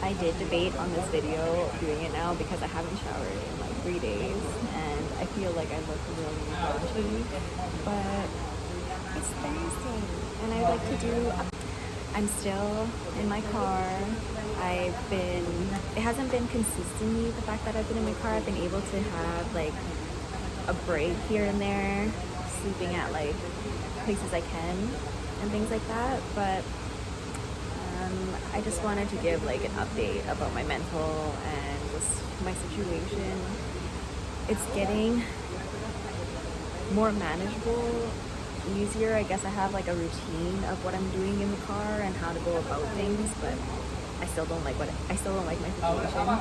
I did debate on this video doing it now because I haven't showered in like 3 days and I feel like I look really raunchy, but it's Thursday and I like to do. I'm still in my car. It hasn't been consistently the fact that I've been in my car. I've been able to have like a break here and there, sleeping at like places I can and things like that, but I just wanted to give like an update about my mental and just my situation. It's getting more manageable, easier. I guess I have like a routine of what I'm doing in the car and how to go about things, but I still don't like my situation.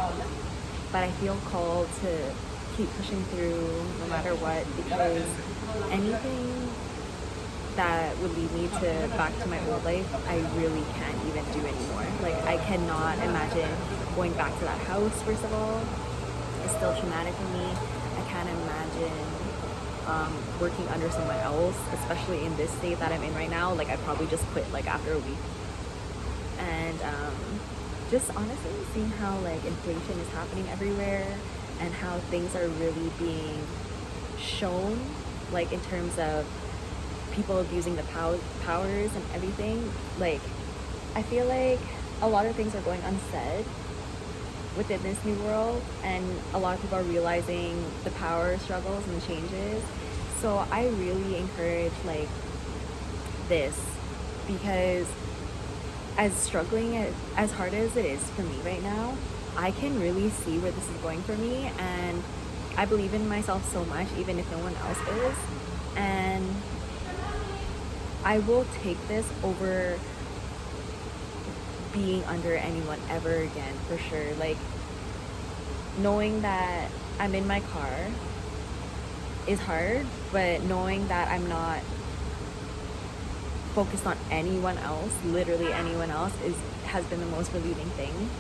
But I feel called to keep pushing through no matter what, because anything that would lead me back to my old life, I really can't even do anymore. Like, I cannot imagine going back to that house, first of all. It's still traumatic for me. I can't imagine working under someone else, especially in this state that I'm in right now. Like, I'd probably just quit like after a week. And just honestly seeing how like inflation is happening everywhere and how things are really being shown, like in terms of people abusing the powers and everything. Like, I feel like a lot of things are going unsaid within this new world, and a lot of people are realizing the power struggles and the changes. So I really encourage like this, because as hard as it is for me right now, I can really see where this is going for me, and I believe in myself so much, even if no one else is, and I will take this over being under anyone ever again, for sure. Like, knowing that I'm in my car is hard, but knowing that I'm not focused on anyone else, literally anyone else, has been the most relieving thing.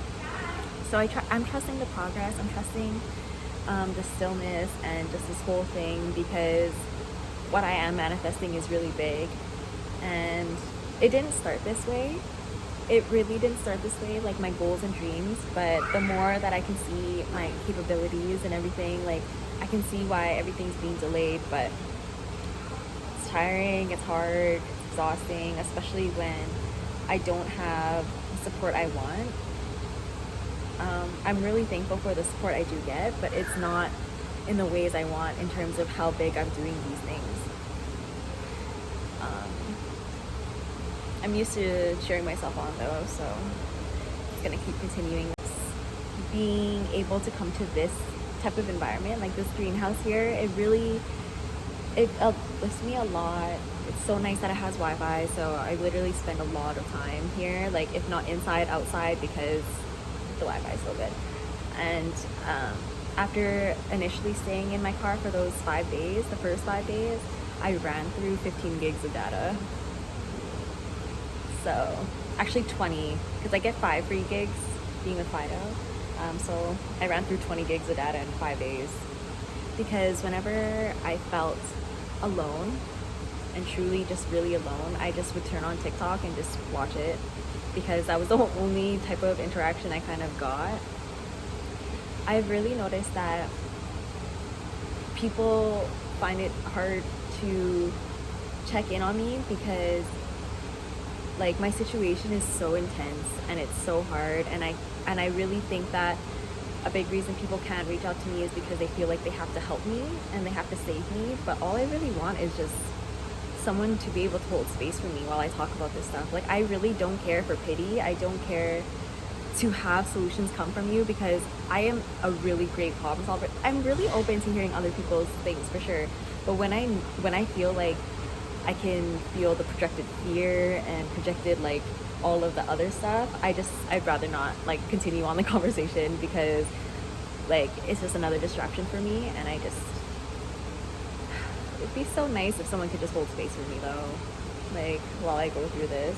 So I'm trusting the progress. I'm trusting the stillness and just this whole thing, because what I am manifesting is really big. And it didn't start this way. It really didn't start this way, like my goals and dreams. But the more that I can see my capabilities and everything, like I can see why everything's being delayed. But it's tiring, it's hard, it's exhausting, especially when I don't have the support I want. I'm really thankful for the support I do get, but it's not in the ways I want in terms of how big I'm doing these things. I'm used to cheering myself on though, so it's gonna keep continuing. Being able to come to this type of environment, like this greenhouse here, it uplifts me a lot. It's so nice that it has Wi-Fi, so I literally spend a lot of time here, like if not inside, outside, because the Wi-Fi is so good. And after initially staying in my car for those 5 days, the first 5 days, I ran through 15 gigs of data. So actually 20, because I get 5 free gigs being with Fido. So I ran through 20 gigs of data in 5 days, because whenever I felt alone and truly just really alone, I just would turn on TikTok and just watch it, because that was the only type of interaction I kind of got. I've really noticed that people find it hard to check in on me, because like my situation is so intense and it's so hard, and I really think that a big reason people can't reach out to me is because they feel like they have to help me and they have to save me. But all I really want is just someone to be able to hold space for me while I talk about this stuff. Like, I really don't care for pity. I don't care to have solutions come from you, because I am a really great problem solver. I'm really open to hearing other people's things, for sure. But when I feel like I can feel the projected fear and projected like all of the other stuff, I'd rather not like continue on the conversation, because like it's just another distraction for me. And it'd be so nice if someone could just hold space for me though, like while I go through this.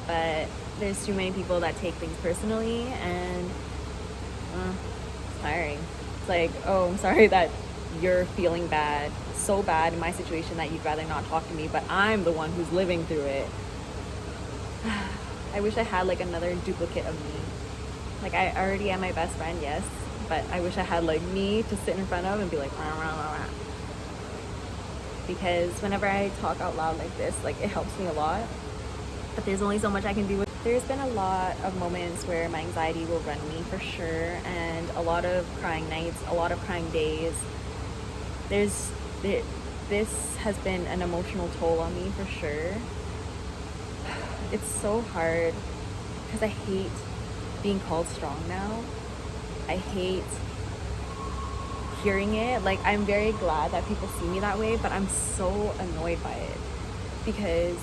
But there's too many people that take things personally, and it's tiring. It's like, oh, I'm sorry that you're feeling so bad in my situation that you'd rather not talk to me, but I'm the one who's living through it. I wish I had like another duplicate of me. Like I already am my best friend, yes, but I wish I had like me to sit in front of and be like rah, rah, rah, rah. Because whenever I talk out loud like this, like it helps me a lot, but there's only so much I can do. There's been a lot of moments where my anxiety will run me for sure, and a lot of crying nights, a lot of crying days. This has been an emotional toll on me for sure. It's so hard because I hate being called strong now. I hate hearing it. Like, I'm very glad that people see me that way, but I'm so annoyed by it because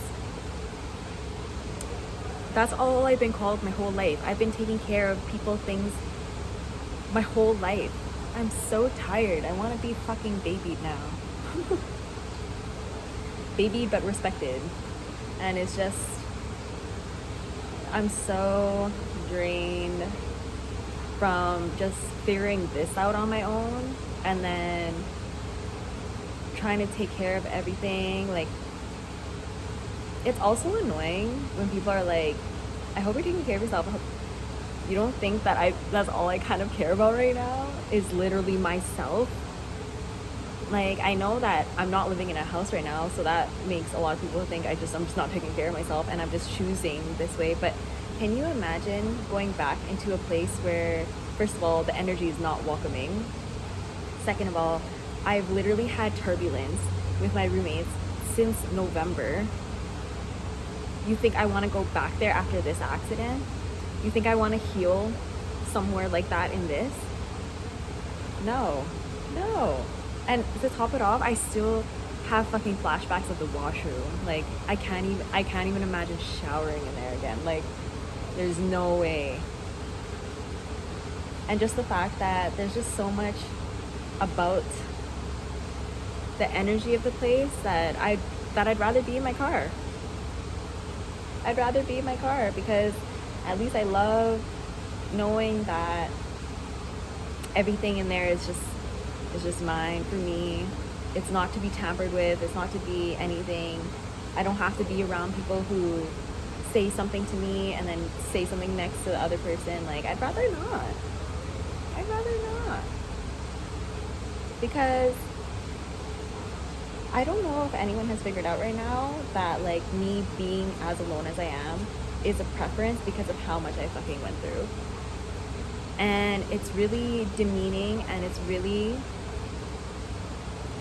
that's all I've been called my whole life. I've been taking care of people, things my whole life. I'm so tired. I want to be fucking babied now. Babied but respected. And it's just, I'm so drained from just figuring this out on my own and then trying to take care of everything. Like, it's also annoying when people are like, I hope you're taking care of yourself. I hope you don't think that that's all I kind of care about right now is literally myself. Like, I know that I'm not living in a house right now, so that makes a lot of people think I'm just not taking care of myself and I'm just choosing this way. But can you imagine going back into a place where, first of all, the energy is not welcoming? Second of all, I've literally had turbulence with my roommates since November. You think I want to go back there after this accident? You think I want to heal somewhere like that in this? No. And to top it off, I still have fucking flashbacks of the washroom. Like, I can't even imagine showering in there again. Like, there's no way. And just the fact that there's just so much about the energy of the place that I'd rather be in my car. I'd rather be in my car because at least I love knowing that everything in there is just mine for me. It's not to be tampered with. It's not to be anything. I don't have to be around people who say something to me and then say something next to the other person. Like, I'd rather not. Because I don't know if anyone has figured out right now that, like, me being as alone as I am is a preference because of how much I fucking went through. And it's really demeaning and it's really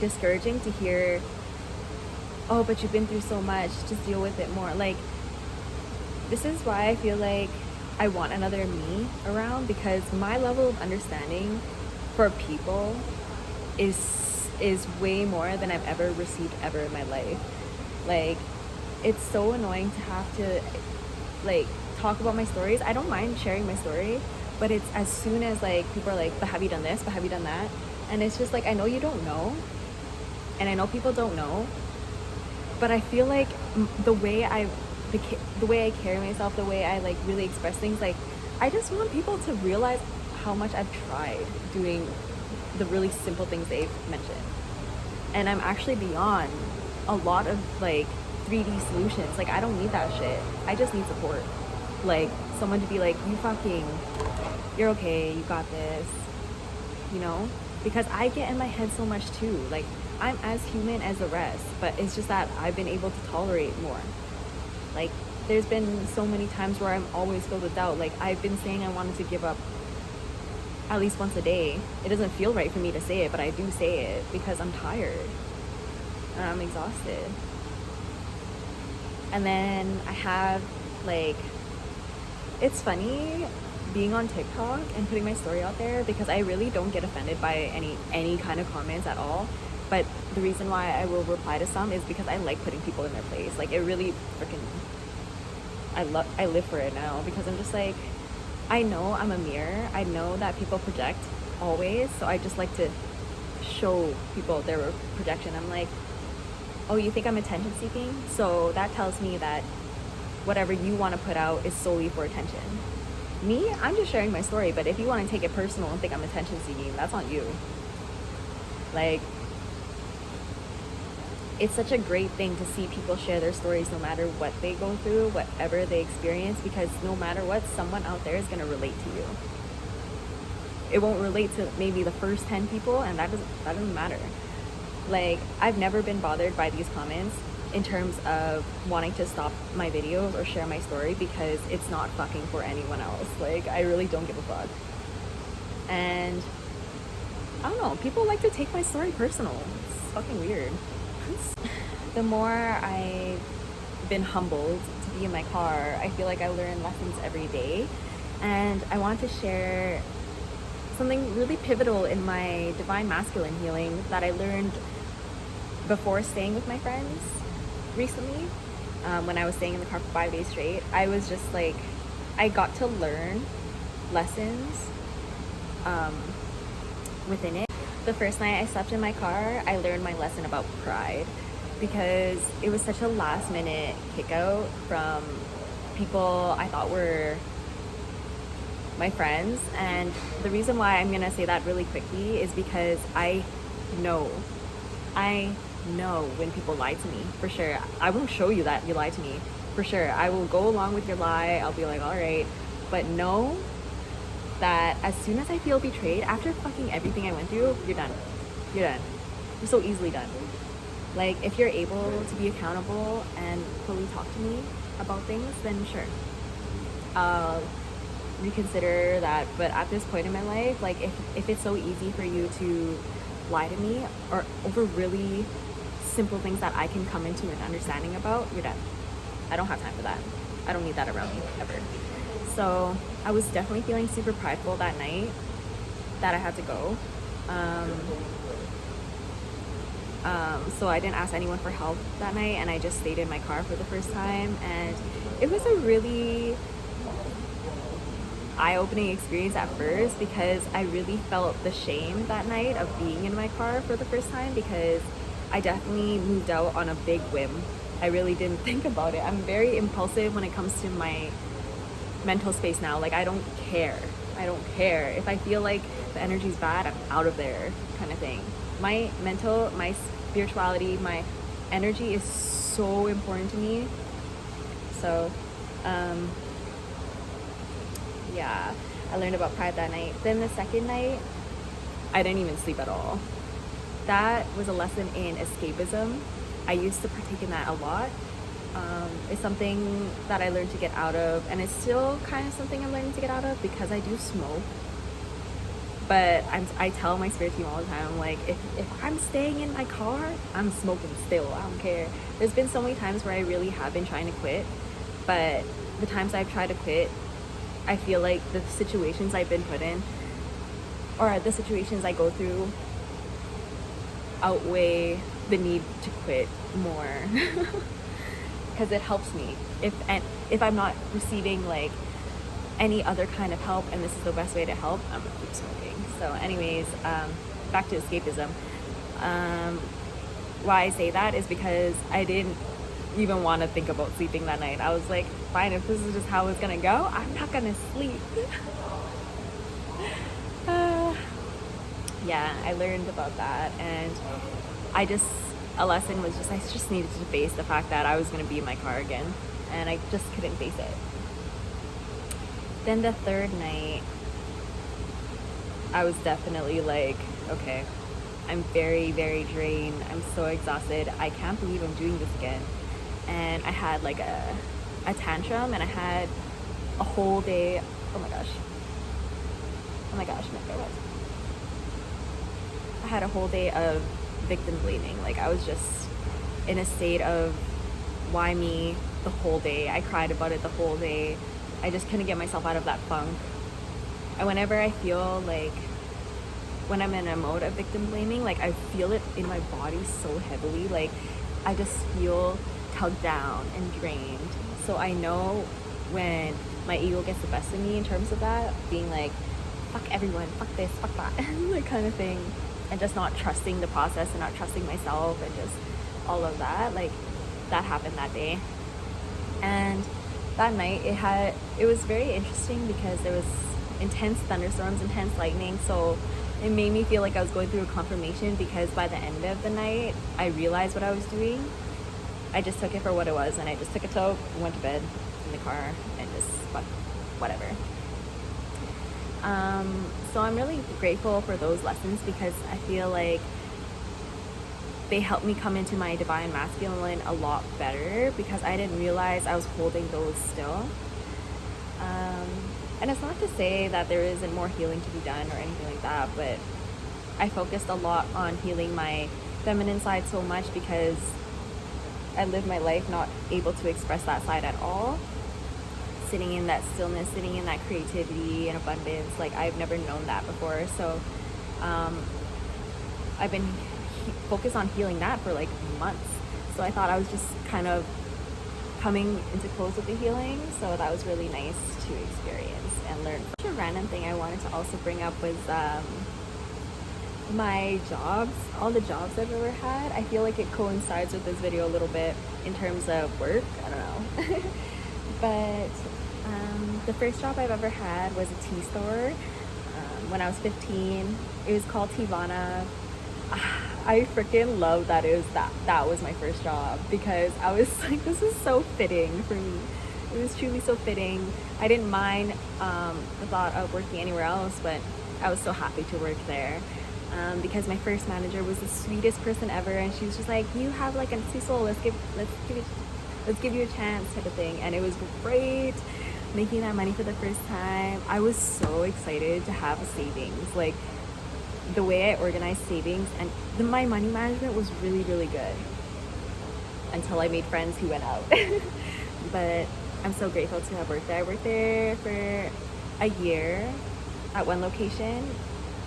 discouraging to hear, oh, but you've been through so much, just deal with it more. Like, this is why I feel like I want another me around, because my level of understanding for people is way more than I've ever received ever in my life. Like, it's so annoying to have to, like, talk about my stories. I don't mind sharing my story, but it's as soon as, like, people are like, but have you done this? But have you done that? And it's just like, I know you don't know, and I know people don't know, but I feel like the way I carry myself, the way I, like, really express things, like, I just want people to realize how much I've tried doing the really simple things they've mentioned. And I'm actually beyond a lot of, like, 3D solutions. Like, I don't need that shit. I just need support. Like, someone to be like, you're okay, you got this, you know? Because I get in my head so much too. Like, I'm as human as the rest, but it's just that I've been able to tolerate more. Like, there's been so many times where I'm always filled with doubt. Like, I've been saying I wanted to give up at least once a day. It doesn't feel right for me to say it, but I do say it because I'm tired and I'm exhausted. And then I have, like, it's funny being on TikTok and putting my story out there because I really don't get offended by any kind of comments at all. But the reason why I will reply to some is because I like putting people in their place. Like, it really freaking, I live for it now because I'm just like, I know I'm a mirror. I know that people project always. So I just like to show people their projection. I'm like, oh, you think I'm attention seeking? So that tells me that whatever you want to put out is solely for attention. Me, I'm just sharing my story. But if you want to take it personal and think I'm attention seeking, that's on you. Like, it's such a great thing to see people share their stories no matter what they go through, whatever they experience, because no matter what, someone out there is going to relate to you. It won't relate to maybe the first 10 people, and that doesn't matter. Like, I've never been bothered by these comments in terms of wanting to stop my videos or share my story, because it's not fucking for anyone else. Like, I really don't give a fuck. And I don't know, people like to take my story personal. It's fucking weird. The more I've been humbled to be in my car, I feel like I learn lessons every day. And I want to share something really pivotal in my divine masculine healing that I learned before staying with my friends recently. When I was staying in the car for 5 days straight, I was just like, I got to learn lessons within it. The first night I slept in my car, I learned my lesson about pride, because it was such a last minute kick out from people I thought were my friends. And the reason why I'm gonna say that really quickly is because I know when people lie to me, for sure. I won't show you that you lied to me, for sure. I will go along with your lie. I'll be like, all right, but know that as soon as I feel betrayed, after fucking everything I went through, you're done. You're done. You're so easily done. Like, if you're able to be accountable and fully talk to me about things, then sure, I'll reconsider that. But at this point in my life, like, if it's so easy for you to lie to me or over really simple things that I can come into an understanding about, you're done. I don't have time for that. I don't need that around me ever. So I was definitely feeling super prideful that night that I had to go. So I didn't ask anyone for help that night, and I just stayed in my car for the first time. And it was a really eye-opening experience at first, because I really felt the shame that night of being in my car for the first time, because I definitely moved out on a big whim. I really didn't think about it. I'm very impulsive when it comes to my mental space now. Like, I don't care. If I feel like the energy's bad, I'm out of there, kind of thing. My mental, my spirituality, my energy is so important to me. So yeah, I learned about pride that night. Then the second night, I didn't even sleep at all. That was a lesson in escapism. I used to partake in that a lot. It's something that I learned to get out of, and it's still kind of something I'm learning to get out of, because I do smoke. But I tell my spirit team all the time, I'm like, if I'm staying in my car, I'm smoking still. I don't care. There's been so many times where I really have been trying to quit, but the times I've tried to quit, I feel like the situations I've been put in, or the situations I go through, outweigh the need to quit more. Because it helps me. If I'm not receiving like any other kind of help, and this is the best way to help, I'm gonna keep smoking. So anyways, back to escapism. Why I say that is because I didn't even want to think about sleeping that night. I was like, fine, if this is just how it's gonna go, I'm not gonna sleep. Yeah, I learned about that, and a lesson was just, I just needed to face the fact that I was gonna be in my car again, and I just couldn't face it. Then the third night, I was definitely like, okay, I'm very, very drained. I'm so exhausted. I can't believe I'm doing this again. And I had like a tantrum, and I had a whole day. Oh my gosh, my God. I had a whole day of victim blaming. Like, I was just in a state of why me the whole day. I cried about it the whole day. I just couldn't get myself out of that funk. And whenever I feel like, when I'm in a mode of victim blaming, like, I feel it in my body so heavily. Like, I just feel tugged down and drained. So I know when my ego gets the best of me in terms of that, being like, fuck everyone, fuck this, fuck that, like, kind of thing, and just not trusting the process and not trusting myself, and just all of that. Like, that happened that day. And that night, it was very interesting, because there was intense thunderstorms, intense lightning. So it made me feel like I was going through a confirmation, because by the end of the night, I realized what I was doing. I just took it for what it was, and I just took a toke, went to bed in the car, and just whatever. So I'm really grateful for those lessons, because I feel like they helped me come into my divine masculine a lot better, because I didn't realize I was holding those still. And it's not to say that there isn't more healing to be done or anything like that, but I focused a lot on healing my feminine side so much, because I lived my life not able to express that side at all. Sitting in that stillness, sitting in that creativity and abundance, like I've never known that before. So I've been focused on healing that for like months. So I thought I was just kind of coming into close with the healing. So that was really nice to experience and learn. Such a random thing I wanted to also bring up was my jobs, all the jobs I've ever had. I feel like it coincides with this video a little bit in terms of work. I don't know. But the first job I've ever had was a tea store when I was 15. It was called Tivana. I freaking love that that was my first job, because I was like, this is so fitting for me. It was truly so fitting. I didn't mind the thought of working anywhere else, but I was so happy to work there. Because my first manager was the sweetest person ever, and she was just like, you have like a soul, let's give you a chance type of thing. And it was great making that money for the first time. I was so excited to have a savings. Like the way I organized savings, and my money management was really, really good until I made friends who went out. But I'm so grateful to have worked there. I worked there for a year at one location,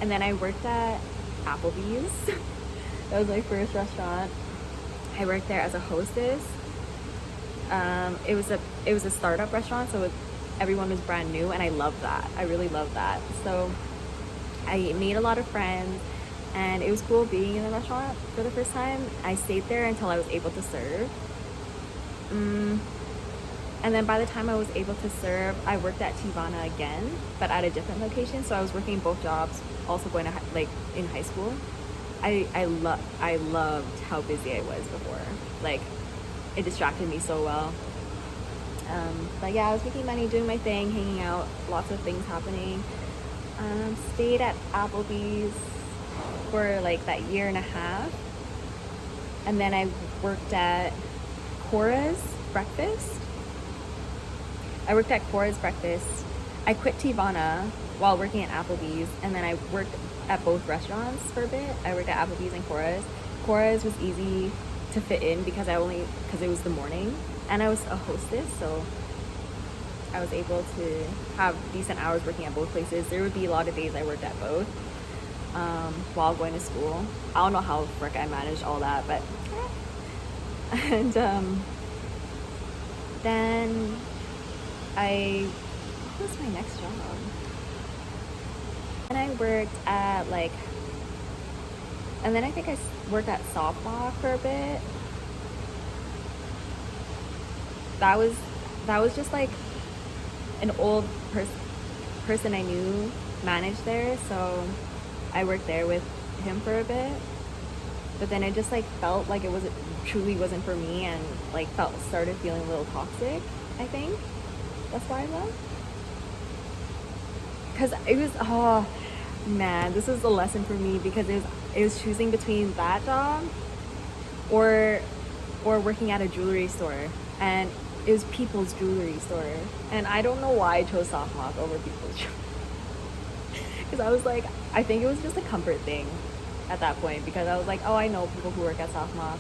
and then I worked at Applebee's. That was my first restaurant. I worked there as a hostess. It was a startup restaurant, so everyone was brand new, and I loved that. I really loved that. So I made a lot of friends, and it was cool being in the restaurant for the first time. I stayed there until I was able to serve. And then by the time I was able to serve, I worked at Tivana again, but at a different location. So I was working both jobs, also going to like in high school. I loved how busy I was before. Like it distracted me so well. But yeah, I was making money, doing my thing, hanging out, lots of things happening. Stayed at Applebee's for like that year and a half. And then I worked at Cora's Breakfast. I worked at Cora's Breakfast. I quit Tivana while working at Applebee's, and then I worked at both restaurants for a bit. I worked at Applebee's and Cora's. Cora's was easy to fit in because it was the morning, and I was a hostess, so I was able to have decent hours working at both places. There would be a lot of days I worked at both while going to school. I don't know how frick I managed all that, but and then what was my next job? And I worked at and then I think I worked at Softball for a bit. That was just like an old person I knew managed there, so I worked there with him for a bit. But then it just like felt like it truly wasn't for me, and like started feeling a little toxic. I think that's why I left. Because it was, oh man, this was a lesson for me, because it was choosing between that job or working at a jewelry store, and it was People's Jewelry Store, and I don't know why I chose Softmock over People's Jewelry. Because I was like, I think it was just a comfort thing at that point, because I was like, oh, I know people who work at Softmock.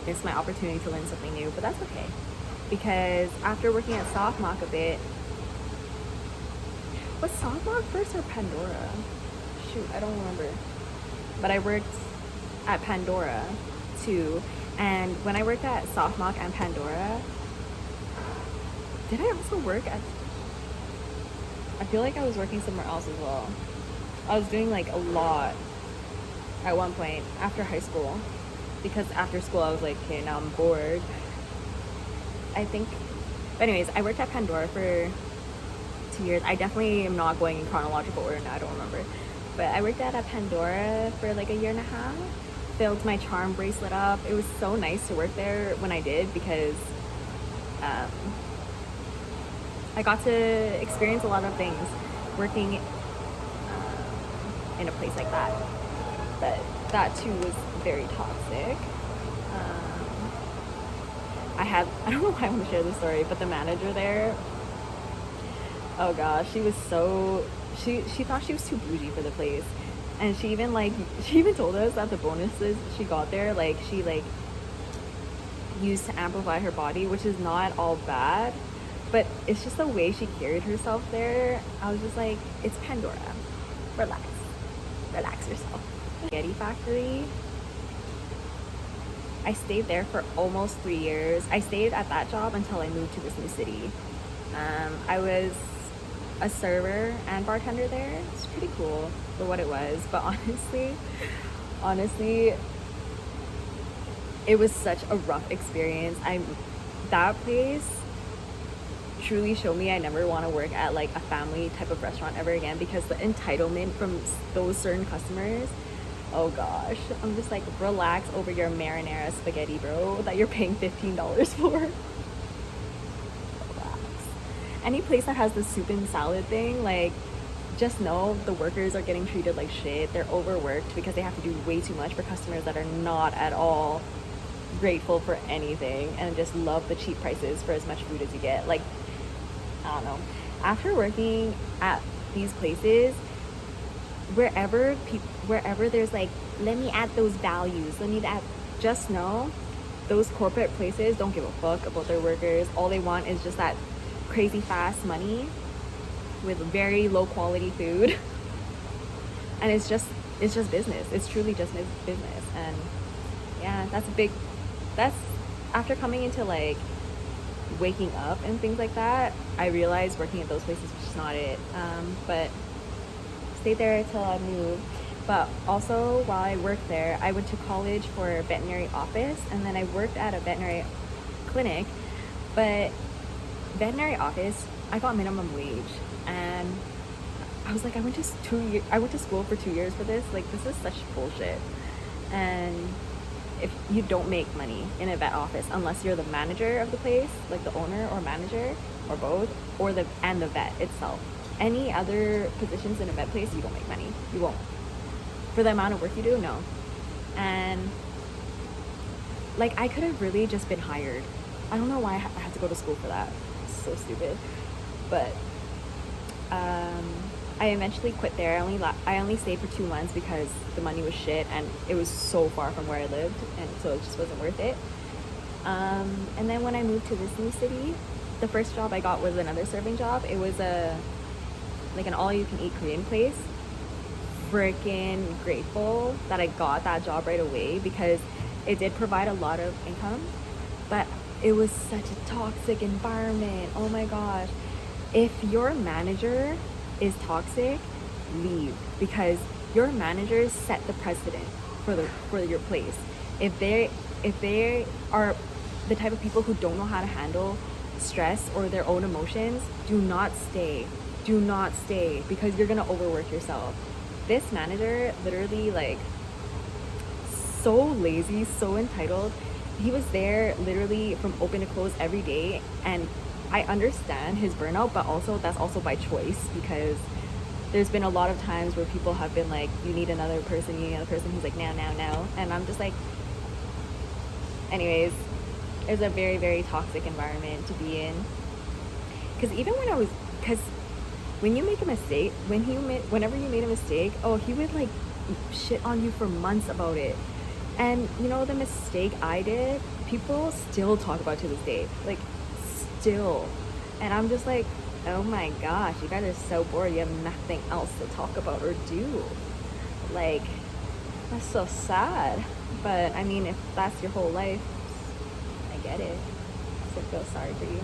It's my opportunity to learn something new, but that's okay. Because after working at Softmock a bit, was Softmock first or Pandora? Shoot, I don't remember. But I worked at Pandora too. And when I worked at Softmock and Pandora, did I also work at... I feel like I was working somewhere else as well. I was doing like a lot at one point after high school. Because after school I was like, okay, now I'm bored. I think... But anyways, I worked at Pandora for 2 years. I definitely am not going in chronological order now, I don't remember. But I worked at a Pandora for like a year and a half. Filled my charm bracelet up. It was so nice to work there when I did because um, I got to experience a lot of things working in a place like that. But that too was very toxic. I don't know why I want to share this story, but the manager there, oh gosh, she was so, she thought she was too bougie for the place. And she even told us that the bonuses she got there, like she like used to amplify her body, which is not all bad, but it's just the way she carried herself there. I was just like, it's Pandora. Relax yourself. Spaghetti factory. I stayed there for almost 3 years. I stayed at that job until I moved to this new city. I was a server and bartender there. It's pretty cool for what it was, but honestly, it was such a rough experience. That place truly showed me I never want to work at like a family type of restaurant ever again, because the entitlement from those certain customers, oh gosh, I'm just like, relax over your marinara spaghetti, bro, that you're paying $15 for. Relax. Any place that has the soup and salad thing, like, just know the workers are getting treated like shit. They're overworked because they have to do way too much for customers that are not at all grateful for anything and just love the cheap prices for as much food as you get. Like, I don't know. After working at these places, wherever there's like, let me add those values, just know those corporate places don't give a fuck about their workers. All they want is just that crazy fast money with very low quality food. And it's just business. It's truly just business. And yeah, that's after coming into like waking up and things like that, I realized working at those places was just not it. But stayed there till I moved. But also while I worked there, I went to college for veterinary office, and then I worked at a veterinary clinic. But veterinary office, I got minimum wage, and I was like, I went to school for 2 years for this. Like, this is such bullshit. And if you don't make money in a vet office unless you're the manager of the place, like the owner or manager or both, or the vet itself. Any other positions in a vet place, you don't make money. You won't. For the amount of work you do, no. And like, I could have really just been hired. I don't know why I had to go to school for that. It's so stupid. But I eventually quit there. I only stayed for 2 months because the money was shit and it was so far from where I lived, and so it just wasn't worth it. And then when I moved to this new city, the first job I got was another serving job. It was an all-you-can-eat Korean place. Freaking grateful that I got that job right away because it did provide a lot of income, but it was such a toxic environment. Oh my gosh. If your manager is toxic, leave, because your managers set the precedent for your place. If they are the type of people who don't know how to handle stress or their own emotions, do not stay because you're gonna overwork yourself. This manager, literally, like, so lazy, so entitled. He was there literally from open to close every day, and I understand his burnout, but also that's also by choice, because there's been a lot of times where people have been like, you need another person. He's like, now. And I'm just like, anyways, it's a very, very toxic environment to be in. Because when you make a mistake, whenever you made a mistake, oh, he would like shit on you for months about it. And you know, the mistake I did, people still talk about to this day, like, still. And I'm just like, oh my gosh, you guys are so bored, you have nothing else to talk about or do. Like, that's so sad. But I mean, if that's your whole life, I get it. So I feel sorry for you.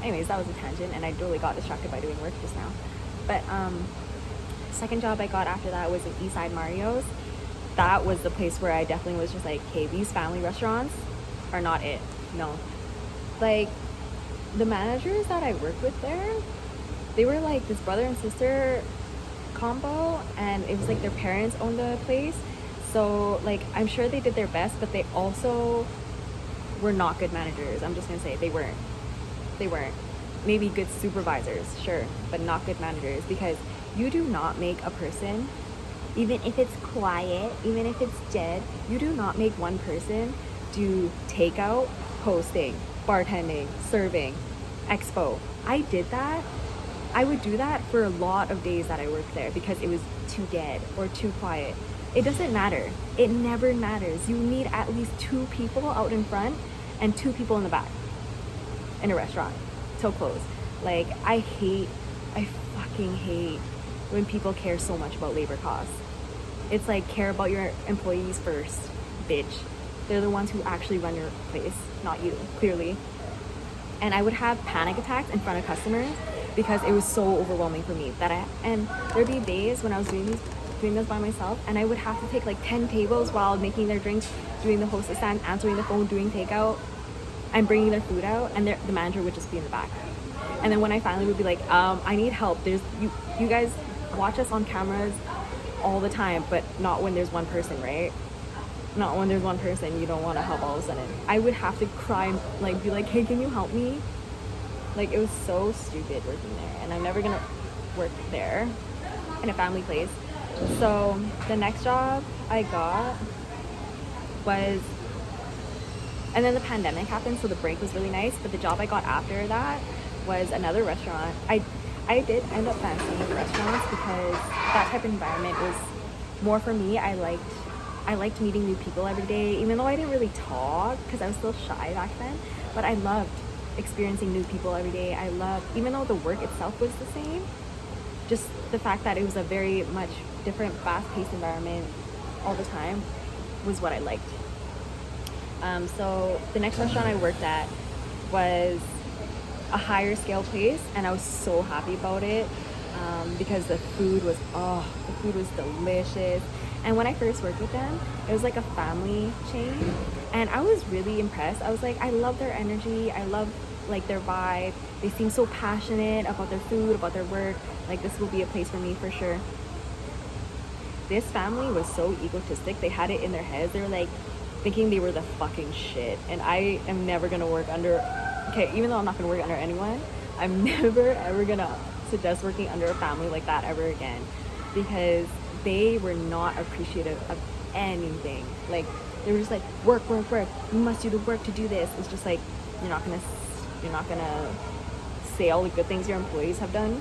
Anyways, that was a tangent, and I totally got distracted by doing work just now. But second job I got after that was in Eastside Mario's. That was the place where I definitely was just like, okay, these family restaurants are not it. No. Like, the managers that I worked with there, they were like this brother and sister combo, and it was like their parents owned the place. So like I'm sure they did their best, but they also were not good managers. I'm just gonna say they weren't. They weren't. Maybe good supervisors, sure, but not good managers, because you do not make a person, even if it's quiet, even if it's dead, you do not make one person do takeout, hosting, bartending, serving, expo. I did that. I would do that for a lot of days that I worked there because it was too dead or too quiet. It doesn't matter. It never matters. You need at least 2 people out in front and 2 people in the back in a restaurant till close. Like, I fucking hate when people care so much about labor costs. It's like, care about your employees first, bitch. They're the ones who actually run your place, not you, clearly. And I would have panic attacks in front of customers because it was so overwhelming for me and there'd be days when I was doing this by myself, and I would have to take like 10 tables while making their drinks, doing the hostess stand, answering the phone, doing takeout, and bringing their food out, and the manager would just be in the back. And then when I finally would be like, I need help. There's you guys watch us on cameras all the time, but not when there's one person, right? Not when there's one person you don't want to help all of a sudden. I would have to cry and like be like, hey, can you help me? Like, it was so stupid working there, and I'm never gonna work there in a family place. So the next job I got was, and then the pandemic happened, so the break was really nice, but the job I got after that was another restaurant. I did end up fancying restaurants because that type of environment was more for me. I liked meeting new people every day, even though I didn't really talk because I was still shy back then, but I loved experiencing new people every day. I loved, even though the work itself was the same, just the fact that it was a very much different, fast-paced environment all the time was what I liked. So the next restaurant I worked at was a higher scale place, and I was so happy about it because the food was delicious. And when I first worked with them, it was like a family chain, and I was really impressed. I was like, I love their energy. I love like their vibe. They seem so passionate about their food, about their work. Like, this will be a place for me for sure. This family was so egotistic. They had it in their heads. They were like thinking they were the fucking shit. And I am never gonna work under, okay, even though I'm not gonna work under anyone, I'm never ever gonna suggest working under a family like that ever again, because they were not appreciative of anything. Like, they were just like, work, you must do the work to do this. It's just like, you're not gonna say all the good things your employees have done.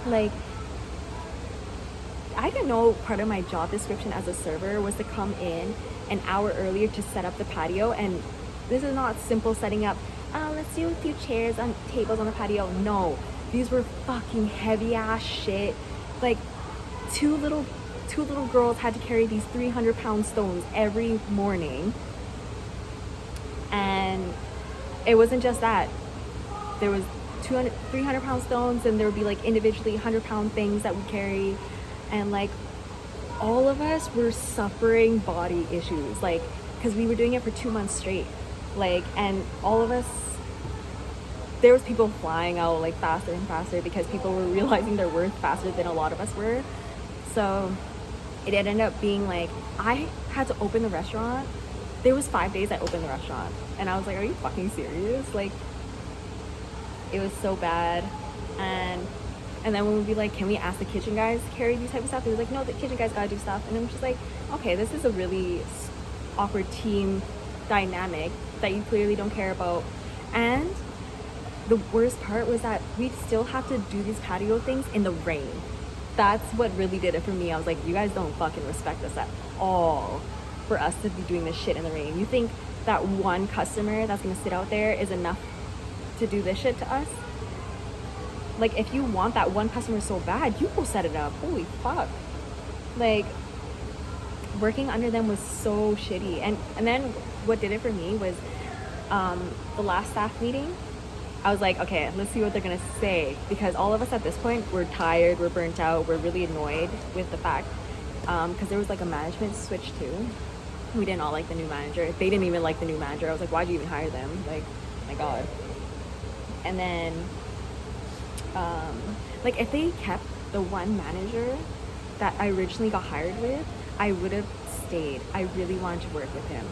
Like, I didn't know part of my job description as a server was to come in an hour earlier to set up the patio. And this is not simple setting up, let's do a few chairs on tables on the patio. No, these were fucking heavy ass shit. Like, two little girls had to carry these 300-pound stones every morning. And it wasn't just that. There was 300-pound stones, and there would be like individually 100-pound things that we carry. And like, all of us were suffering body issues, like, because we were doing it for 2 months straight. Like, and all of us, there was people flying out like faster and faster because people were realizing their worth faster than a lot of us were. So it ended up being like, I had to open the restaurant. There was 5 days I opened the restaurant, and I was like, are you fucking serious? Like, it was so bad. And then when we'd be like, can we ask the kitchen guys to carry these type of stuff? They was like, no, the kitchen guys gotta do stuff. And I'm just like, okay, this is a really awkward team dynamic that you clearly don't care about. And the worst part was that we'd still have to do these patio things in the rain. That's what really did it for me. I was like, you guys don't fucking respect us at all for us to be doing this shit in the rain. You think that one customer that's gonna sit out there is enough to do this shit to us? Like, if you want that one customer so bad, you go set it up. Holy fuck. Like, working under them was so shitty. And then what did it for me was the last staff meeting. I was like, okay, let's see what they're gonna say, because all of us at this point were tired, we're burnt out, we're really annoyed with the fact, because there was like a management switch too. We didn't all like the new manager. They didn't even like the new manager. I was like, why'd you even hire them? Like, my God. And then like, if they kept the one manager that I originally got hired with, I would have stayed. I really wanted to work with him.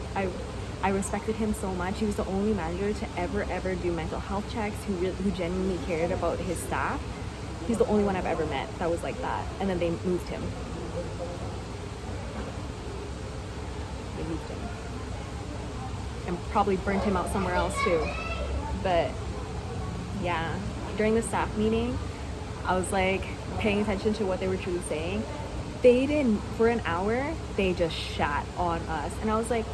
I respected him so much. He was the only manager to ever do mental health checks, who genuinely cared about his staff. He's the only one I've ever met that was like that. And then they moved him. They moved him. And probably burnt him out somewhere else too. But yeah, during the staff meeting, I was like paying attention to what they were truly saying. They didn't, for an hour, they just shat on us. And I was like,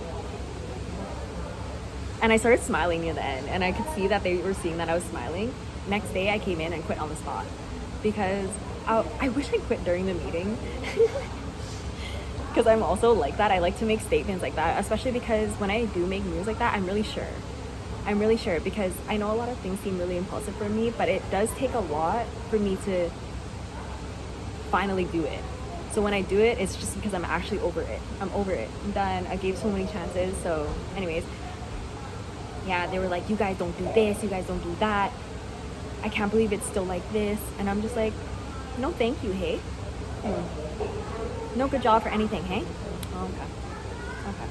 and I started smiling near the end, and I could see that they were seeing that I was smiling. Next day, I came in and quit on the spot because I wish I quit during the meeting. Because I'm also like that. I like to make statements like that, especially because when I do make moves like that, I'm really sure. I'm really sure because I know a lot of things seem really impulsive for me, but it does take a lot for me to finally do it. So when I do it, it's just because I'm actually over it. I'm over it. I'm done. I gave so many chances. So anyways, yeah, they were like, you guys don't do this, you guys don't do that. I can't believe it's still like this. And I'm just like, no thank you, hey? No good job for anything, hey? Okay.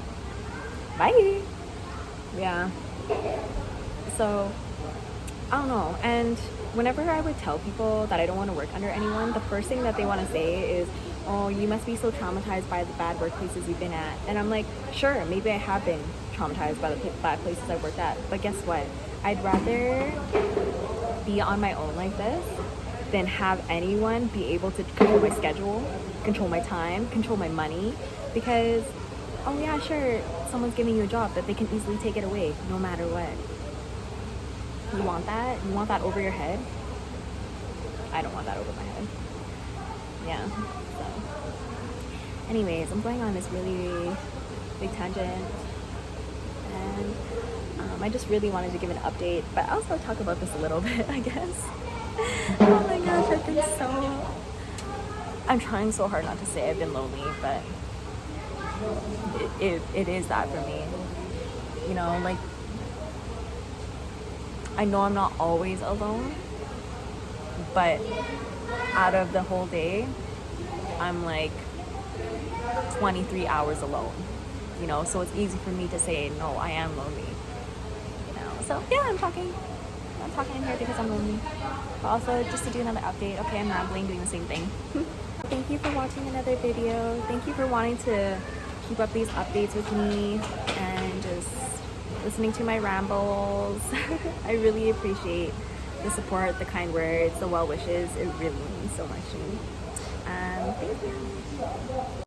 Bye. Yeah. So, I don't know. And whenever I would tell people that I don't want to work under anyone, the first thing that they want to say is, oh, you must be so traumatized by the bad workplaces you've been at. And I'm like, sure, maybe I have been traumatized by the bad places I worked at. But guess what? I'd rather be on my own like this than have anyone be able to control my schedule, control my time, control my money. Because, oh yeah, sure, someone's giving you a job, but they can easily take it away no matter what. You want that? You want that over your head? I don't want that over my head. Yeah. So, anyways, I'm going on this really big tangent, and I just really wanted to give an update, but also talk about this a little bit, I guess. Oh my gosh, I'm trying so hard not to say I've been lonely, but it is that for me. You know, like, I know I'm not always alone, but out of the whole day, I'm like 23 hours alone, you know, so it's easy for me to say, no, I am lonely, you know. So yeah, I'm talking in here because I'm lonely, but also just to do another update. Okay, I'm rambling, doing the same thing. Thank you for watching another video. Thank you for wanting to keep up these updates with me and just listening to my rambles. I really appreciate the support, the kind words, the well wishes. It really means so much to me. Thank you.